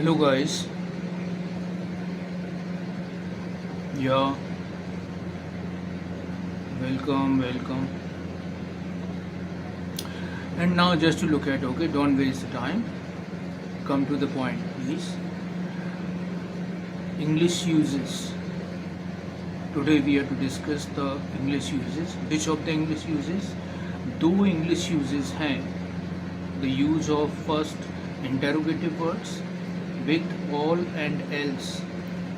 Hello guys, yeah, welcome. And now just to look at, okay, don't waste the time. Come to the point, please. English uses. Today we are to discuss the English uses. Which of the English uses? दो English uses हैं. The use of first interrogative words with all and else.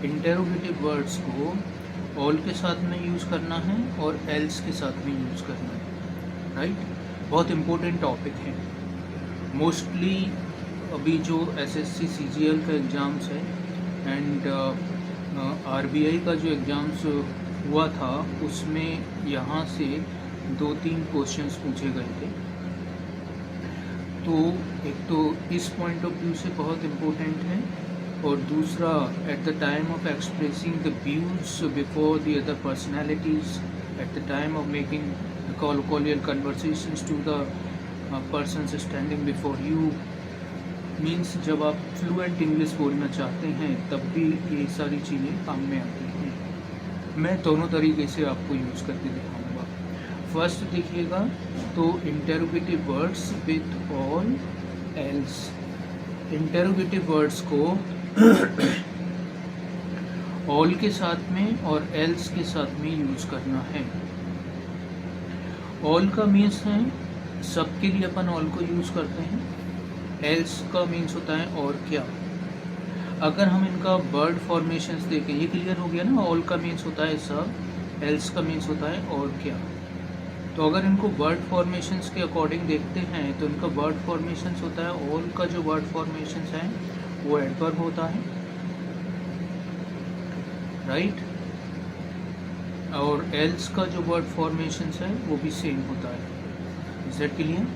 Interrogative words को all के साथ में use करना है और else के साथ में यूज़ करना है, राइट? बहुत इम्पोर्टेंट टॉपिक है. मोस्टली अभी जो एसएससी सीजीएल का एग्ज़ाम्स है एंड आरबीआई का जो एग्ज़ाम्स हुआ था उसमें यहाँ से 2-3 क्वेश्चंस पूछे गए थे. तो एक तो इस पॉइंट ऑफ व्यू से बहुत इम्पोर्टेंट है और दूसरा eight the time of expressing the views before the other personalities, eight the time of making colloquial conversations to the persons standing before you, means जब आप फ्लुएंट इंग्लिश बोलना चाहते हैं तब भी ये सारी चीज़ें काम में आती हैं. मैं दोनों तरीके से आपको यूज़ करके दिखाऊंगा. फर्स्ट देखिएगा तो interrogative words with all else. Interrogative words को ऑल के साथ में और एल्स के साथ में यूज़ करना है. ऑल का मीन्स है सबके लिए अपन ऑल को यूज़ करते हैं. एल्स का मीन्स होता है और क्या. अगर हम इनका वर्ड फॉर्मेशंस देखें, ये क्लियर हो गया ना. ऑल का मीन्स होता है सब, एल्स का मीन्स होता है और क्या. तो अगर इनको वर्ड फॉर्मेशंस के अकॉर्डिंग देखते हैं तो इनका वर्ड फॉर्मेशंस होता है, ऑल का जो वर्ड फॉर्मेशंस है वो एडवर्ब होता है, राइट. और एल्स का जो वर्ड फॉर्मेशंस है वो भी सेम होता है. Is that clear?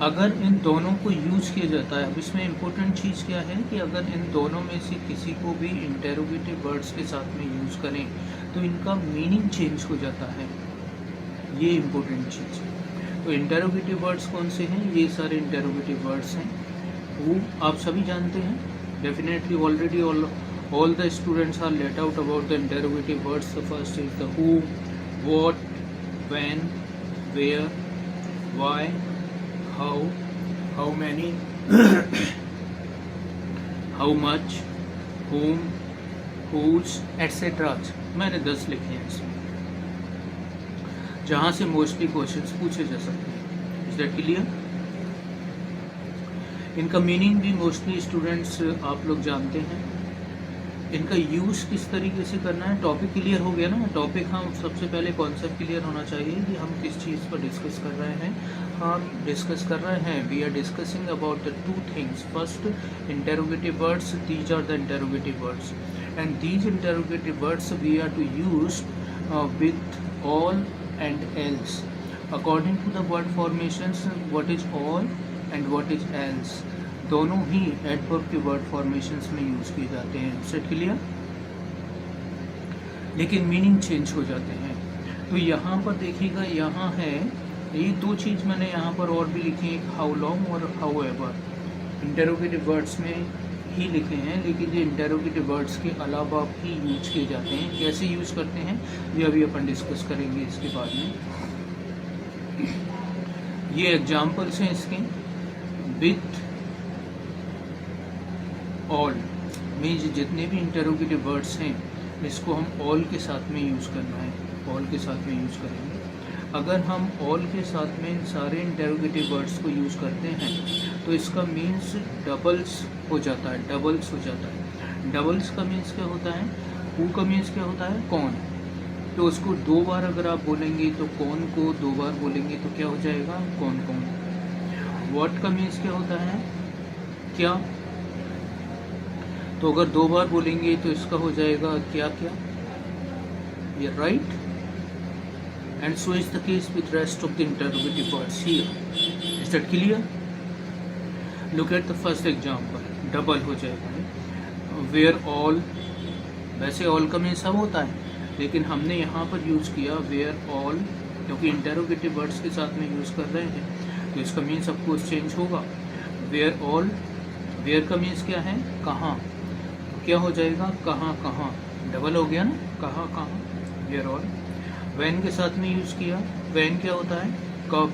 अगर इन दोनों को यूज़ किया जाता है, अब इसमें इम्पोर्टेंट चीज़ क्या है कि अगर इन दोनों में से किसी को भी इंटेरोगेटिव वर्ड्स के साथ में यूज़ करें तो इनका मीनिंग चेंज हो जाता है. ये इम्पोर्टेंट चीज़ है. तो इंटेरोगेटिव वर्ड्स कौन से हैं? ये सारे इंटेरोगेटिव वर्ड्स हैं. वो आप सभी जानते हैं definitely. Already all the students are let out about the interrogative words. The first is the who, what, when, where, why, how many, how much, whom, whose, etc. मैंने 10 लिखे हैं इसमें, जहाँ से मोस्टली क्वेश्चंस पूछे जा सकते हैं. Is that clear? इनका मीनिंग भी मोस्टली स्टूडेंट्स आप लोग जानते हैं. इनका यूज़ किस तरीके से करना है. टॉपिक क्लियर हो गया ना. टॉपिक हम सबसे पहले कॉन्सेप्ट क्लियर होना चाहिए कि हम किस चीज़ पर डिस्कस कर रहे हैं. हम डिस्कस कर रहे हैं, we are discussing about the 2 things. First, interrogative words. These are the interrogative words and these interrogative words we are to use with all and else according to the word formations. What is all and what is else दोनों ही adverb के word formations में use किए जाते हैं. Set clear? लेकिन meaning change हो जाते हैं. तो यहाँ पर देखिएगा, यहाँ है ये 2 चीज़ मैंने यहाँ पर और भी लिखी हैं, हाउ लॉन्ग और हाउ एवर. इंटेरोगेटिव वर्ड्स में ही लिखे हैं लेकिन ये इंटेरोगेटिव वर्ड्स के अलावा भी यूज किए जाते हैं. कैसे यूज़ करते हैं ये अभी अपन डिस्कस करेंगे इसके बाद में. ये एग्जाम्पल्स हैं इसके. विथ ऑल मीन्स जितने भी इंटेरोगेटिव वर्ड्स हैं इसको हम ऑल के साथ में यूज़ करना है. ऑल के साथ में यूज़ करेंगे. अगर हम ऑल के साथ में सारे इंटेरोगेटिव वर्ड्स को यूज़ करते हैं तो इसका मीन्स डबल्स हो जाता है. डबल्स हो जाता है. डबल्स का मीन्स क्या होता है? हु का मीन्स क्या होता है? कौन. तो उसको 2 बार अगर आप बोलेंगे तो कौन को 2 बार बोलेंगे तो क्या हो जाएगा? कौन कौन. व्हाट का मीन्स क्या होता है? क्या. तो अगर 2 बार बोलेंगे तो इसका हो जाएगा क्या क्या. ये right. And so is the case with rest of the interrogative words here. Is that clear? Look at the first example. Double हो जाएगा. Where all. वैसे ऑल का मीन्स सब होता है लेकिन हमने यहाँ पर यूज़ किया वेयर ऑल क्योंकि इंटेरोगेटिव वर्ड्स के साथ में यूज़ कर रहे हैं तो इसका मीन्स ऑफकोर्स चेंज होगा। वेयर ऑल, वेयर का मीन्स क्या है, कहाँ, तो क्या हो जाएगा कहाँ कहाँ, डबल हो गया ना, कहाँ कहाँ, वेयर ऑल। वैन के साथ में यूज़ किया, वैन क्या होता है, कब,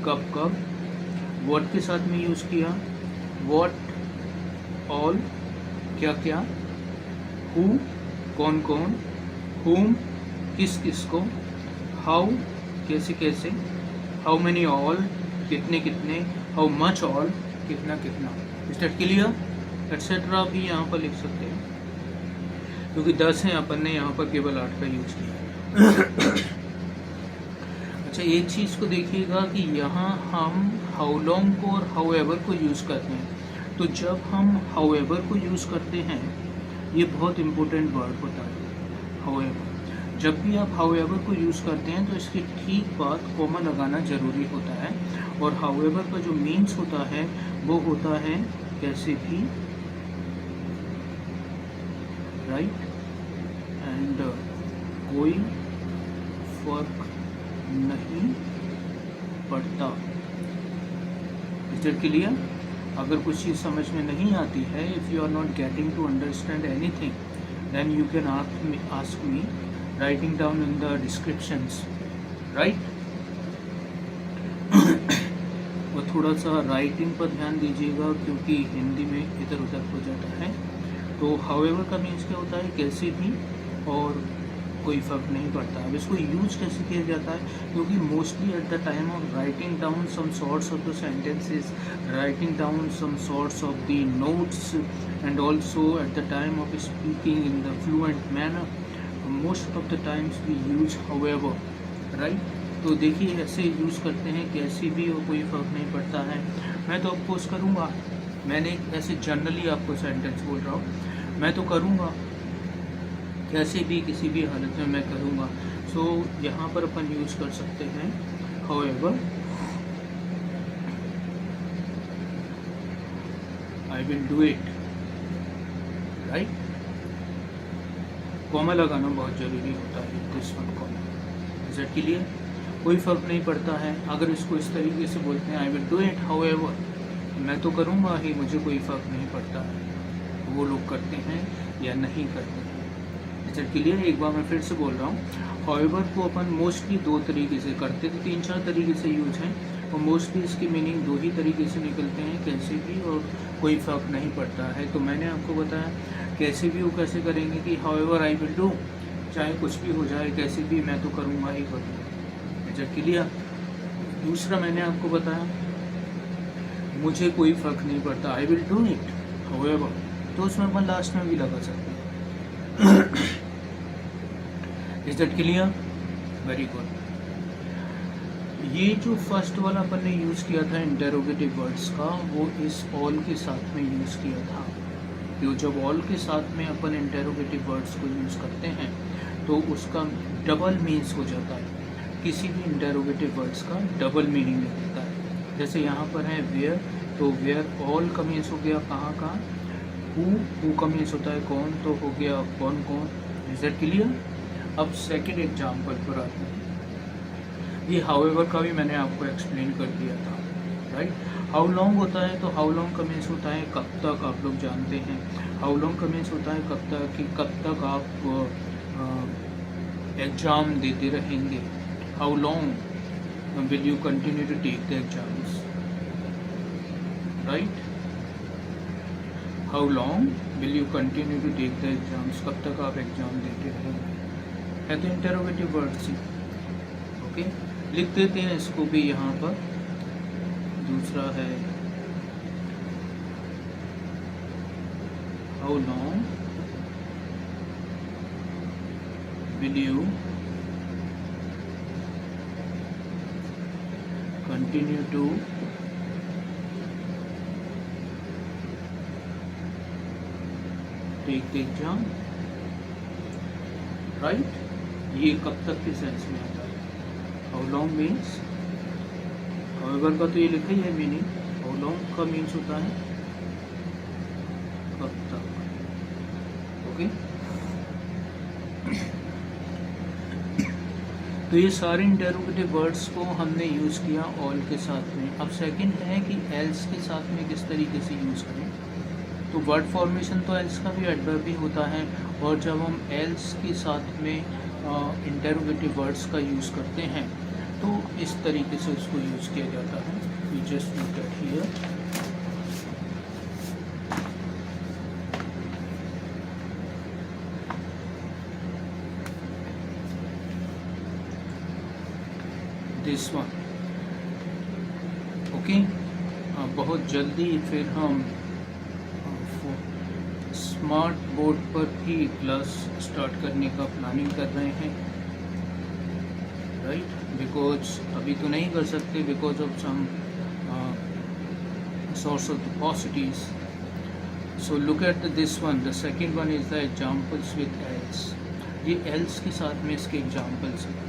कब कब। व्हाट के साथ में यूज़ किया, व्हाट, ऑल, क्या क्या, हु, कौन कौन, whom, किस किस को, हाउ, कैसे कैसे, हाउ मैनी ऑल, कितने कितने, हाउ मच ऑल, कितना कितना। स्टार्ट क्लियर एटसेट्रा भी यहाँ पर लिख सकते हैं, क्योंकि 10 है, अपन ने यहाँ पर केवल 8 का यूज किया है। अच्छा, एक चीज़ को देखिएगा कि यहाँ हम हाउ लॉन्ग को और हाउ एवर को यूज़ करते हैं। तो जब हम हाउ एवर को यूज़ करते हैं, ये बहुत इंपॉर्टेंट वर्ड होता है हाउ एवर। जब भी आप हाउ एवर को यूज़ करते हैं तो इसके ठीक बाद कॉमा लगाना ज़रूरी होता है। और हाउ एवर का जो मीन्स होता है वो होता है कैसे भी, राइट, एंड कोई फर्क नहीं पड़ता। इसके लिए अगर कुछ चीज़ समझ में नहीं आती है, if you are not getting to understand anything, then you can ask me, writing down in the descriptions, right. और थोड़ा सा राइटिंग पर ध्यान दीजिएगा, क्योंकि हिंदी में इधर उधर हो जाता है। तो हाउएवर का मीन्स क्या होता है, कैसे भी और कोई फ़र्क नहीं पड़ता। अब इसको यूज कैसे किया जाता है, क्योंकि mostly at the time of writing down some sorts of the sentences, writing down some sorts of the notes, and also at the time of speaking in the fluent manner, most of the times we use however, right. तो देखिए ऐसे use करते हैं, कैसे भी और कोई फ़र्क नहीं पड़ता है। मैं तो अपोज करूँगा, मैंने ऐसे जनरली आपको सेंटेंस बोल रहा हूँ, मैं तो करूँगा, कैसे भी किसी भी हालत में मैं करूँगा। सो यहाँ पर अपन यूज़ कर सकते हैं however, I will do it, right. Comma लगाना बहुत ज़रूरी होता है, दिस वन कॉमा, इज़ के लिए कोई फ़र्क नहीं पड़ता है। अगर इसको इस तरीके से बोलते हैं, I will do it however, मैं तो करूँगा ही, मुझे कोई फ़र्क नहीं पड़ता है वो लोग करते हैं या नहीं करते हैं। इसके लिए एक बार मैं फिर से बोल रहा हूँ, हाउएवर को अपन मोस्टली 2 तरीके से करते थे, 3-4 तरीके से यूज हैं, और मोस्टली इसकी मीनिंग 2 ही तरीके से निकलते हैं, कैसे भी और कोई फ़र्क नहीं पड़ता है। तो मैंने आपको बताया कैसे भी वो कैसे करेंगे कि हाउएवर आई विल डू, चाहे कुछ भी हो जाए, कैसे भी मैं तो करूँगा ही करूँगा। जबकि लिया दूसरा मैंने आपको बताया, मुझे कोई फ़र्क नहीं पड़ता, I will do it however, तो उसमें अपन लास्ट में भी लगा सकते हैं। Is that clear, very good. ये जो फर्स्ट वाला अपन ने यूज़ किया था इंटेरोगेटिव वर्ड्स का, वो इस ऑल के साथ में यूज़ किया था। तो जब ऑल के साथ में अपन इंटेरोगेटिव वर्ड्स को यूज़ करते हैं तो उसका डबल मीन्स हो जाता है। किसी भी इंटेरोगेटिव वर्ड्स का डबल मीनिंग निकलता है। जैसे यहाँ पर है वेयर, तो वेयर ऑल का मीन्स हो गया कहाँ कहाँ, हु का मीन्स होता है कौन, तो हो गया कौन कौन। Is that clear. अब सेकेंड एग्जाम्पल पर आते हैं। ये हाउएवर का भी मैंने आपको एक्सप्लेन कर दिया था, राइट। हाउ लॉन्ग होता है, तो हाउ लॉन्ग का मीन्स होता है कब तक, आप लोग जानते हैं। हाउ लॉन्ग का मीन्स होता है कब तक, कि कब तक आप एग्ज़ाम देते रहेंगे। How long will you continue to take the exams, right. How long will you continue to take the exams, कब तक आप एग्ज़ाम देते रहेंगे, है तो इंटेरोगेटिव वर्ड्स ही। ओके, लिख देते हैं इसको भी यहाँ पर। दूसरा है how long will you continue to take the exam, right. ये कब तक के सेंस में आता है। हाउ लॉन्ग मीन्स, हाउएवर का तो ये लिखा ही है मीनिंग। हाउ लॉन्ग का मीन्स होता है कब तक। ओके, तो ये सारे इंटेरोगेटिव वर्ड्स को हमने यूज़ किया ऑल के साथ में। अब सेकंड है कि एल्स के साथ में किस तरीके से यूज़ करें। तो वर्ड फॉर्मेशन तो एल्स का भी एडवर्ब भी होता है, और जब हम एल्स के साथ में इंटेरोगेटिव वर्ड्स का यूज़ करते हैं तो इस तरीके से उसको यूज़ किया जाता है। We just look at here. This one, okay. बहुत जल्दी फिर हम स्मार्ट बोर्ड पर भी क्लास स्टार्ट करने का प्लानिंग कर रहे हैं, राइट। बिकॉज अभी तो नहीं कर सकते because of some source of the paucities. So look at this one. The second one is the examples with else. ये else के साथ में इसके examples हैं।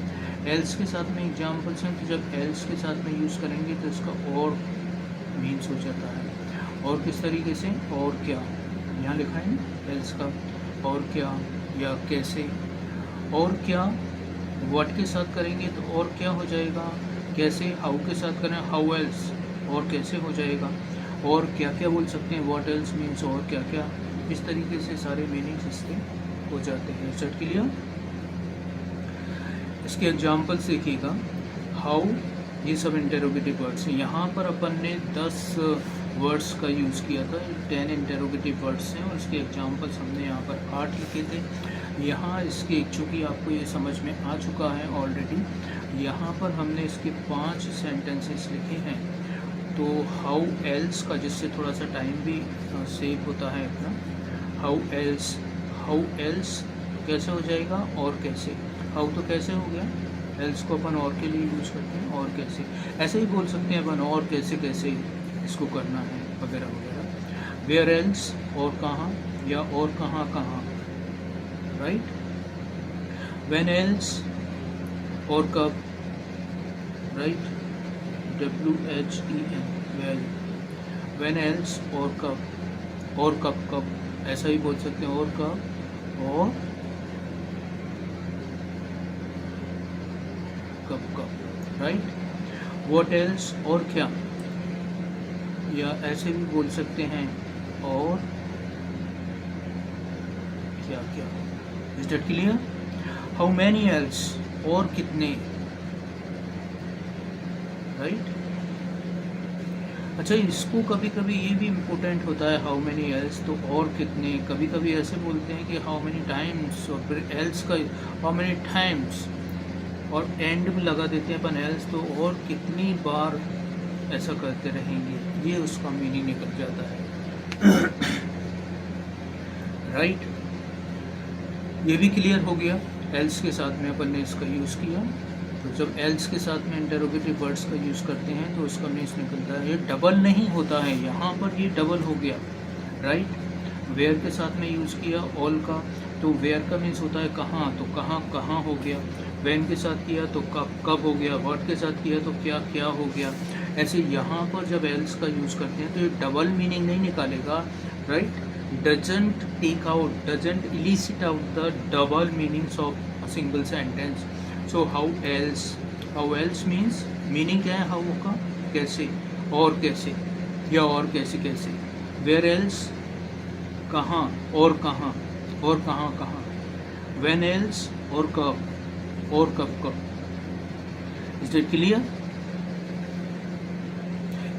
else के साथ में examples हैं, तो जब else के साथ में यूज़ करेंगे तो इसका और मीन्स हो जाता है। और किस तरीके से, और क्या, यहाँ लिखा है ना else का, और क्या या कैसे। और क्या what के साथ करेंगे तो और क्या हो जाएगा, कैसे how के साथ करें how else, और कैसे हो जाएगा। और क्या क्या बोल सकते हैं, what else मीन्स और क्या क्या। इस तरीके से सारे मीनिंग्स इसके हो जाते हैं। Set clear. इसके एग्जाम्पल्स देखिएगा। हाउ, ये सब इंटेरोगेटिव वर्ड्स हैं। यहाँ पर अपन ने 10 वर्ड्स का यूज़ किया था, 10 इंटेरोगेटिव वर्ड्स हैं, और इसके एग्जाम्पल्स हमने यहाँ पर 8 लिखे थे। यहाँ इसके, चूँकि आपको ये समझ में आ चुका है ऑलरेडी, यहाँ पर हमने इसके 5 सेंटेंसेस लिखे हैं। तो हाउ एल्स का, जिससे थोड़ा सा टाइम भी सेव होता है अपना। हाउ एल्स कैसे हो जाएगा, और कैसे। हाउ तो कैसे हो गया, एल्स को अपन और के लिए यूज़ करते हैं, और कैसे। ऐसे ही बोल सकते हैं अपन, और कैसे कैसे इसको करना है वगैरह वगैरह। वेयर एल्स, और कहाँ, या और कहाँ कहाँ, राइट। व्हेन एल्स, और कब, right. WHEN, well. When else, और कब, और कब कब, ऐसा ही बोल सकते हैं, और कब, और कब कब, राइट। व्हाट एल्स, और क्या, या ऐसे भी बोल सकते हैं, और क्या क्या। Is that clear. How many else, और कितने, राइट। अच्छा, इसको कभी कभी ये भी इम्पोर्टेंट होता है, हाउ मैनी एल्स, तो और कितने। कभी कभी ऐसे बोलते हैं कि हाउ मैनी टाइम्स, और फिर एल्स का हाउ मैनी टाइम्स, और एंड में लगा देते हैं अपन एल्स, तो और कितनी बार ऐसा करते रहेंगे, ये उसका मीनिंग निकल जाता है। राइट। ये भी क्लियर हो गया। एल्स के साथ में अपन ने इसका यूज़ किया। तो जब एल्स के साथ में इंटेरोगेटिव वर्ड्स का यूज़ करते हैं तो उसका मीन्स निकलता है, ये डबल नहीं होता है, यहाँ पर ये डबल हो गया, राइट। वेयर के साथ में यूज़ किया ऑल का, तो वेयर का मीन्स होता है कहाँ, तो कहाँ कहाँ हो गया। व्हेन के साथ किया तो कब कब हो गया। व्हाट के साथ किया तो क्या क्या हो गया। ऐसे यहाँ पर जब एल्स का यूज़ करते हैं तो ये डबल मीनिंग नहीं निकालेगा, right. Doesn't take out, doesn't elicit out the double meanings of a single sentence. So how else means meaning क्या है हाउ का, कैसे, और कैसे, या और कैसे कैसे। वेयर एल्स, कहाँ, और कहाँ, और कहाँ कहाँ। व्हेन एल्स, और कब, और कब कब। Is that clear.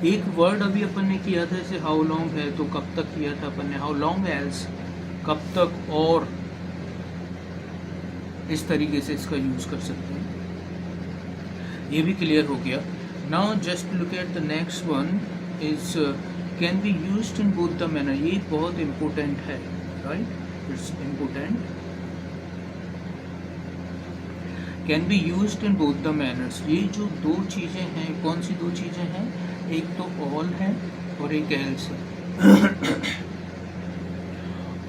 एक वर्ड अभी अपन ने किया था, जैसे हाउ लॉन्ग है, तो कब तक किया था अपन ने, हाउ लॉन्ग एल्स, कब तक, और इस तरीके से इसका यूज कर सकते हैं। ये भी क्लियर हो गया। Now just look at the next one is can be used in both the manner. ये बहुत इंपॉर्टेंट है, right, it's important. Can be used in both the manners. ये जो दो चीज़ें हैं, कौन सी दो चीज़ें हैं, एक तो ऑल है और एक एल्स है।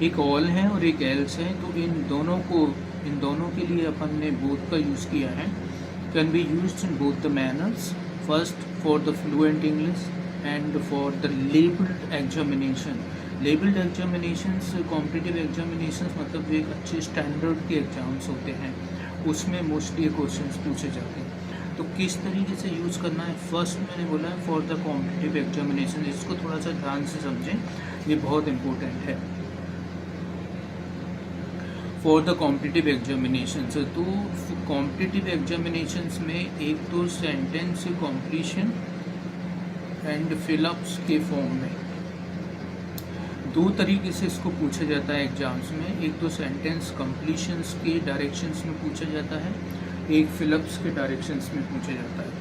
एक ऑल है और एक एल्स है, तो इन दोनों के लिए अपन ने बोथ का यूज़ किया है। Can be used in both the manners, first for the fluent English and for the labelled examination. Labelled examinations competitive examinations मतलब जो एक अच्छे स्टैंडर्ड के एग्जाम्स होते हैं, उसमें मोस्टली ये क्वेश्चंस पूछे जाते हैं। तो किस तरीके से यूज़ करना है, फर्स्ट मैंने बोला है फॉर द कॉम्पिटिटिव एग्जामिनेशन, इसको थोड़ा सा ध्यान से समझें, ये बहुत इम्पोर्टेंट है फॉर द कॉम्पिटिटिव एग्जामिनेशन। तो कॉम्पिटिटिव एग्जामिनेशंस में एक तो सेंटेंस कॉम्प्लीशन एंड फिलअप्स के फॉर्म में दो तरीके से इसको पूछा जाता है एग्जाम्स में। एक तो सेंटेंस कंप्लीशंस के डायरेक्शंस में पूछा जाता है, एक फिलअप्स के डायरेक्शंस में पूछा जाता है।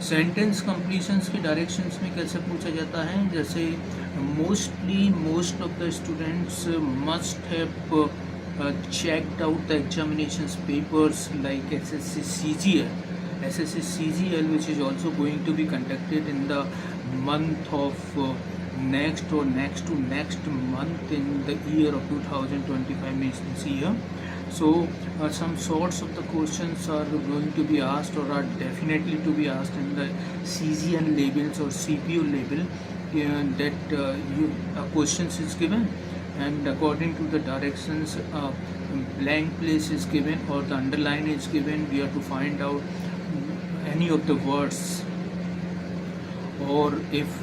सेंटेंस कंप्लीशंस के डायरेक्शंस में कैसे पूछा जाता है, जैसे most of the students must have checked out the examinations papers like SSC CGL, which is also going to be conducted in the month of next or next to next month in the year of 2025, means this year. So some sorts of the questions are going to be asked or are definitely to be asked in the CGL labels or CPU label, that questions is given, and according to the directions blank place is given or the underline is given. We have to find out any of the words, or if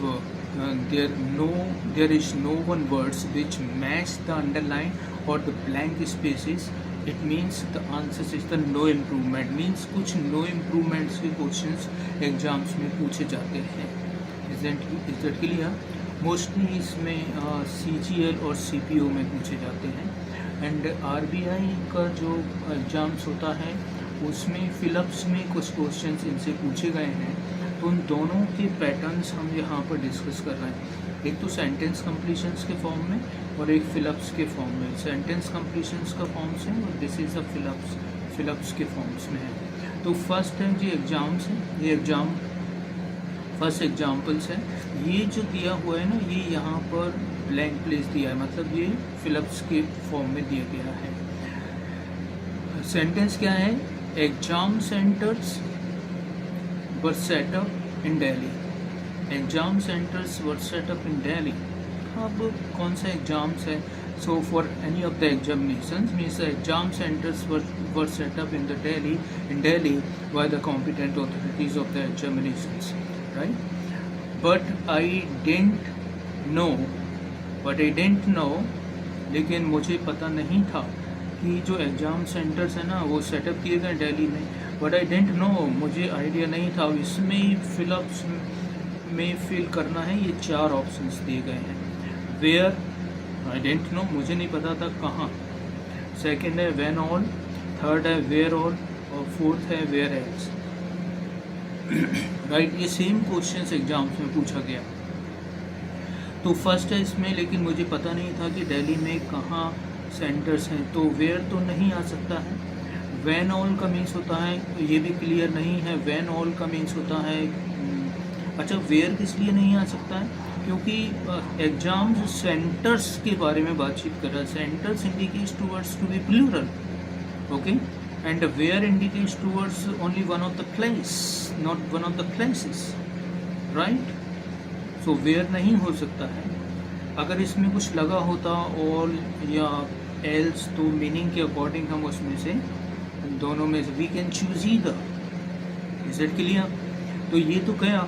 there is no one words which match the underline or the blank spaces, it means the answer is the no improvement, means कुछ no improvements के questions exams में पूछे जाते हैं। Is that clear? Mostly इसमें CGL और CPU में पूछे जाते हैं। एंड RBI का जो एग्ज़ाम्स होता है उसमें फिलअप्स में कुछ क्वेश्चंस इनसे पूछे गए हैं, तो उन दोनों के पैटर्न्स हम यहाँ पर डिस्कस कर रहे हैं। एक तो सेंटेंस कंप्लीशंस के फॉर्म में और एक फिलअप्स के फॉर्म में। सेंटेंस कंप्लीशंस का फॉर्म्स है और दिस इज़ अ फिलअप्स के फॉर्म्स में है। तो फर्स्ट है जो एग्ज़ाम्स है, ये एग्ज़ाम फर्स्ट एग्जाम्पल्स है। ये जो दिया हुआ है ना, ये यहाँ पर ब्लैंक प्लेस दिया है, मतलब ये फिलअप्स के फॉर्म में दिया गया है। सेंटेंस क्या है, exam centres were set up in Delhi. Exam centres were set up in Delhi. अब कौन सा एग्जाम्स है, so for any of the examinations means exam centres were set up in Delhi by the competent authorities of the examinations, right? But I didn't know, लेकिन मुझे पता नहीं था कि जो एग्ज़ाम सेंटर्स है ना वो सेटअप किए गए दिल्ली में। बट आई डेंट नो, मुझे आइडिया नहीं था। इसमें फिलअप्स में फिल करना है, ये 4 ऑप्शंस दिए गए हैं। वेयर, आई डेंट नो, मुझे नहीं पता था कहाँ। सेकेंड है व्हेन ऑल, थर्ड है वेयर ऑल, और फोर्थ है वेयर एल्स। राइट, ये सेम क्वेश्चंस एग्जाम्स में पूछा गया। तो फर्स्ट है इसमें, लेकिन मुझे पता नहीं था कि दिल्ली में कहाँ सेंटर्स हैं, तो वेयर तो नहीं आ सकता है। व्हेन ऑल का मीन्स होता है, ये भी क्लियर नहीं है। व्हेन ऑल का मीन्स होता है, अच्छा वेयर किस लिए नहीं आ सकता है, क्योंकि एग्जाम सेंटर्स के बारे में बातचीत कर रहा है। Centres indicates towards to be plural, okay, and where indicates towards only one of the place, not one of the places, right? So where नहीं हो सकता है। अगर इसमें कुछ लगा होता all या else, तो मीनिंग के अकॉर्डिंग हम उसमें से दोनों में से we can choose either, is it clear? तो ये तो गया।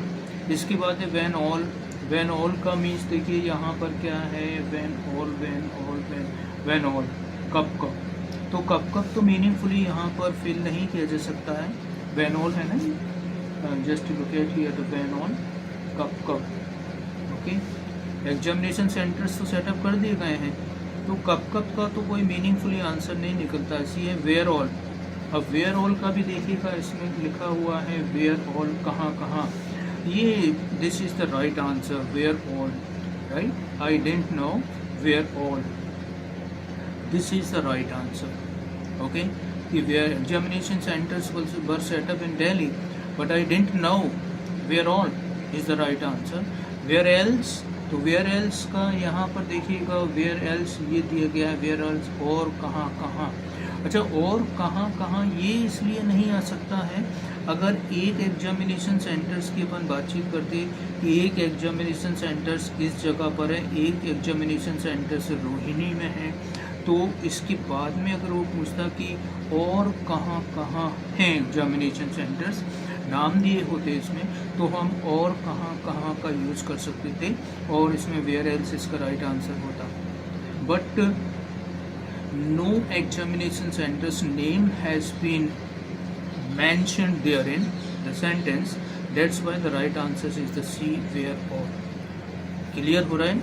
इसके बाद है when all का मीन्स देखिए यहाँ पर क्या है, when all कब, तो कब तो मीनिंगफुली यहाँ पर फिल नहीं किया जा सकता है। व्हेन ऑल है ना, just look at here the when all, कब, ओके। एग्जामिनेशन सेंटर्स तो सेटअप कर दिए गए हैं, तो कब का तो कोई मीनिंगफुली आंसर नहीं निकलता, इसलिए वेयर ऑल। अब वेयर ऑल का भी देखिएगा, इसमें लिखा हुआ है वेयर ऑल, कहाँ, ये this is the right answer, where all, right. I don't know where all, this is the right answer, okay. Where examination centers were set up in Delhi, but I didn't know where all is the right answer. Where else, तो where else का यहाँ पर देखिएगा, where else ये दिया गया है, where else, और कहाँ। अच्छा, और कहाँ ये इसलिए नहीं आ सकता है, अगर एक एग्जामिनेशन सेंटर्स की अपन बातचीत करते कि एक एग्जामिनेशन सेंटर्स इस जगह पर है, एक एग्जामिनेशन सेंटर्स रोहिणी में है, तो इसके बाद में अगर वो पूछता कि और कहाँ कहाँ हैं एग्जामिनेशन सेंटर्स, नाम दिए होते इसमें, तो हम और कहाँ कहाँ का यूज़ कर सकते थे और इसमें वेयर एल्स इसका राइट आंसर होता। But no examination centres name has been mentioned therein the sentence, that's why the right answer is the C, where or। Clear हो रहा है?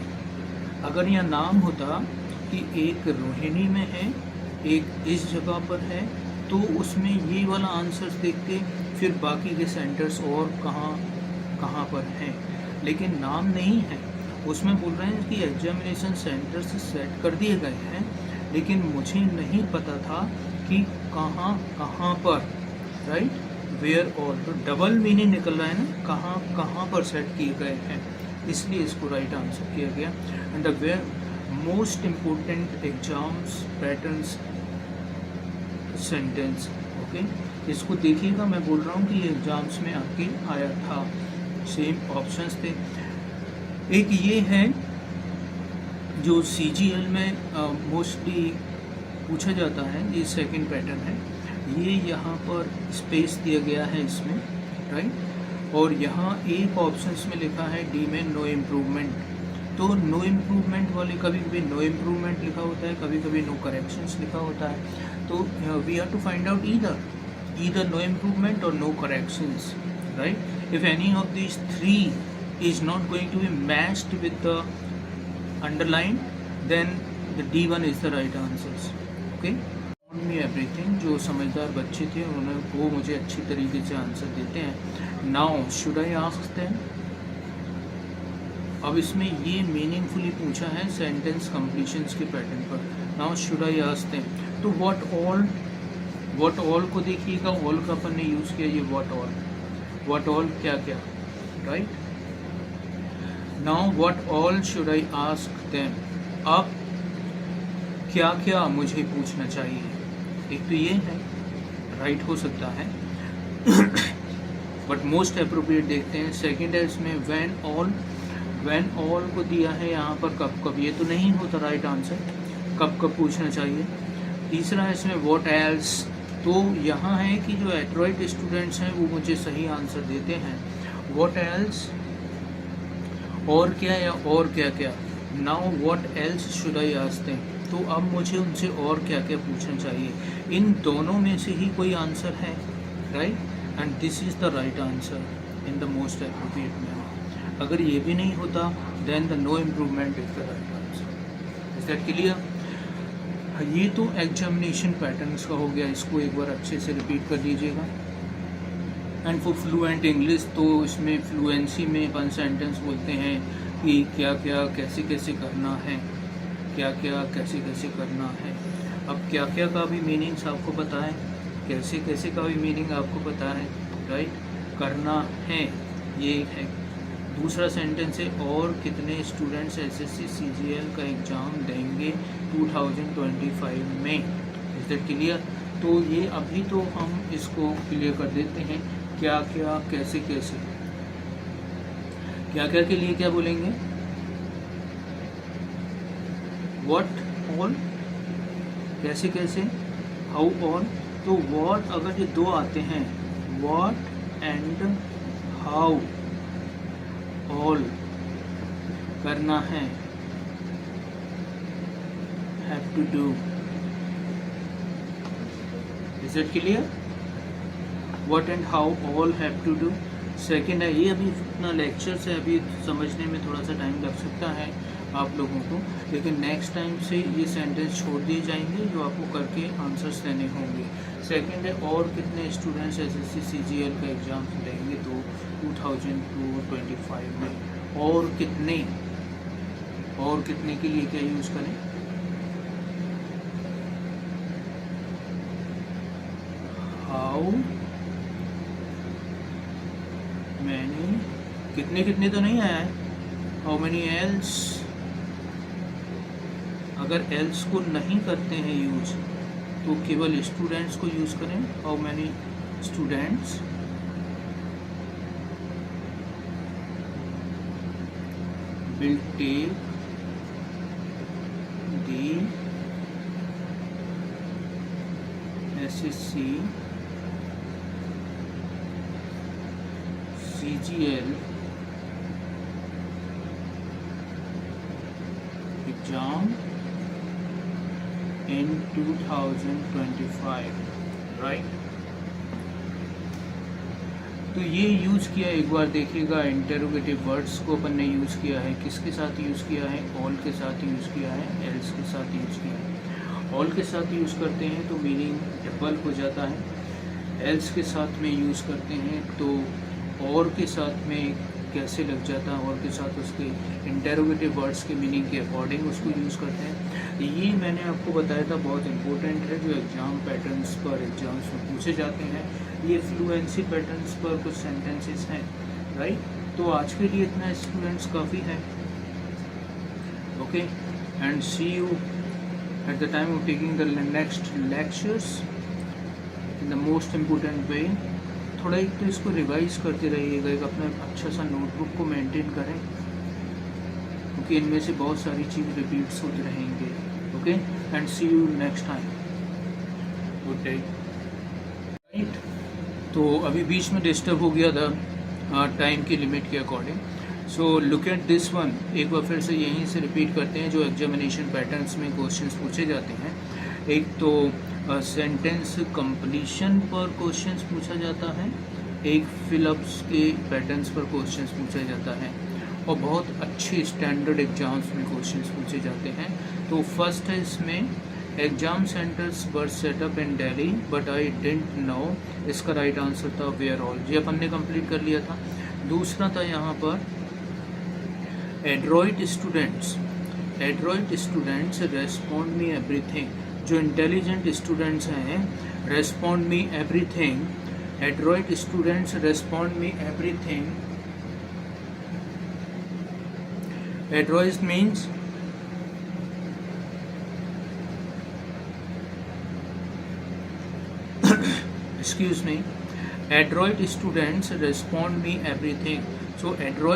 अगर यह नाम होता कि एक रोहिणी में है, एक इस जगह पर है, तो उसमें ये वाला आंसर देखते, फिर बाकी के सेंटर्स और कहाँ कहाँ पर हैं। लेकिन नाम नहीं है, उसमें बोल रहे हैं कि एग्जामिनेशन सेंटर्स सेट कर दिए गए हैं, लेकिन मुझे नहीं पता था कि कहाँ कहाँ पर, राइट, वेयर और, तो डबल मीनिंग निकल रहा है ना, कहाँ कहाँ पर सेट किए गए हैं, इसलिए इसको राइट आंसर किया गया। And the where most important exams patterns sentence, okay, इसको देखिएगा, मैं बोल रहा हूँ कि ये एग्जाम्स में आपके आया था, सेम ऑप्शंस थे। एक ये है जो CGL में मोस्टली पूछा जाता है, ये सेकंड पैटर्न है, ये यहाँ पर स्पेस दिया गया है इसमें, राइट, और यहाँ एक ऑप्शंस में लिखा है डी में नो इम्प्रूवमेंट, तो नो इम्प्रूवमेंट वाले कभी कभी नो इम्प्रूवमेंट लिखा होता है, कभी कभी नो करेक्शंस लिखा होता है, तो we have to find out either no improvement और no corrections, right. If any of these three is not going to be matched with the underline, then the D1 is the right answers, okay। me everything, जो समझदार बच्चे थे उन्होंने वो मुझे अच्छी तरीके से आंसर देते हैं। Now should I ask them, अब इसमें ये मीनिंगफुली पूछा है सेंटेंस कंप्लीशंस के पैटर्न पर। Now should I ask them, तो what all को देखिएगा, all का अपन ने यूज़ किया, ये what all क्या क्या, right. Now what all should I ask them, अब क्या क्या मुझे पूछना चाहिए, एक तो ये है, राइट हो सकता है, बट मोस्ट अप्रोप्रिएट देखते हैं। सेकंड है इसमें when all को दिया है यहाँ पर कब, ये तो नहीं होता राइट आंसर, कब पूछना चाहिए। तीसरा है इसमें what else, तो यहाँ है कि जो एड्रॉइड स्टूडेंट्स हैं वो मुझे सही आंसर देते हैं। what else, और क्या या और क्या क्या। Now what else should I ask them, तो अब मुझे उनसे और क्या क्या पूछना चाहिए, इन दोनों में से ही कोई आंसर है, right, and this is the right answer in the most appropriate manner. अगर ये भी नहीं होता then the no improvement is the right answer. Is that clear? ये तो एग्जामिनेशन पैटर्न्स का हो गया, इसको एक बार अच्छे से रिपीट कर लीजिएगा। एंड फॉर फ्लुएंट इंग्लिश, तो इसमें फ्लुएंसी में अपन सेंटेंस बोलते हैं कि क्या क्या कैसे कैसे करना है, क्या क्या कैसे कैसे करना है। अब क्या क्या का भी मीनिंग्स आपको पता है, कैसे कैसे का भी मीनिंग आपको पता है, राइट, करना है ये है। दूसरा सेंटेंस है और कितने स्टूडेंट्स SSC CGL का एग्ज़ाम देंगे 2025 में। Is that clear? तो ये अभी तो हम इसको क्लियर कर देते हैं, क्या क्या कैसे कैसे, क्या क्या के लिए क्या बोलेंगे, व्हाट ऑल, कैसे कैसे, हाउ ऑल। तो व्हाट अगर ये दो आते हैं, व्हाट एंड हाउ, ऑल करना है, have to do. Is it clear? What and how all have to do. Second है, ये अभी इतना लेक्चर से अभी समझने में थोड़ा सा टाइम लग सकता है आप लोगों को, लेकिन नेक्स्ट टाइम से ये सेंटेंस छोड़ दिए जाएंगे जो आपको करके आंसर्स देने होंगे। सेकेंड है और कितने स्टूडेंट्स SSC CGL का एग्ज़ाम देंगे तो 2025 में, और कितने के लिए क्या यूज़ करें, हाउ मैनी, कितने तो नहीं आया है, हाउ मैनी एल्स। अगर एल्स को नहीं करते हैं यूज तो केवल स्टूडेंट्स को यूज़ करें, how many students will take the SSC CGL exam in 2025, right. तो ये यूज़ किया, एक बार देखिएगा, इंटेरोगेटिव वर्ड्स को अपन ने यूज़ किया है, किसके साथ यूज़ किया है, ऑल के साथ यूज़ किया है, एल्स के साथ यूज़ किया है। ऑल के साथ यूज़ करते हैं तो मीनिंग डबल हो जाता है, एल्स के साथ में यूज़ करते हैं तो और के साथ में कैसे लग जाता है, और के साथ उसके इंटेरोगेटिव वर्ड्स के मीनिंग के अकॉर्डिंग उसको यूज़ करते हैं। ये मैंने आपको बताया था, बहुत इंपॉर्टेंट है, जो एग्ज़ाम पैटर्न्स पर एग्जाम्स में पूछे जाते हैं। ये फ्लुएंसी पैटर्न्स पर कुछ सेंटेंसेस हैं, राइट। तो आज के लिए इतना स्टूडेंट्स काफ़ी है, okay, and see you at the time of taking the next lectures in the most important way. थोड़ा एक तो इसको रिवाइज करते रहिएगा, एक अपना अच्छा सा नोटबुक को मेंटेन करें, क्योंकि इनमें से बहुत सारी चीज़ रिपीट्स होते रहेंगे, okay, and see you next time, good day, right. तो अभी बीच में डिस्टर्ब हो गया था टाइम की लिमिट के according. So look at this one, एक बार फिर से यहीं से रिपीट करते हैं जो एग्जामिनेशन पैटर्न्स में क्वेश्चंस पूछे जाते हैं। एक तो सेंटेंस कंप्लीशन पर क्वेश्चंस पूछा जाता है, एक फिलअप्स के पैटर्न्स पर क्वेश्चंस पूछा जाता है, और बहुत अच्छे स्टैंडर्ड एग्जाम्स में क्वेश्चंस पूछे जाते हैं। तो फर्स्ट है इसमें, exam centres were set up in Delhi but I didn't know, इसका राइट आंसर था वेयर ऑल, ये अपन ने कंप्लीट कर लिया था। दूसरा था यहाँ पर Android students respond me everything, जो इंटेलिजेंट स्टूडेंट्स हैं, respond me everything, Android students respond me everything. Android means excuse me, adroit students respond me everything. So adroit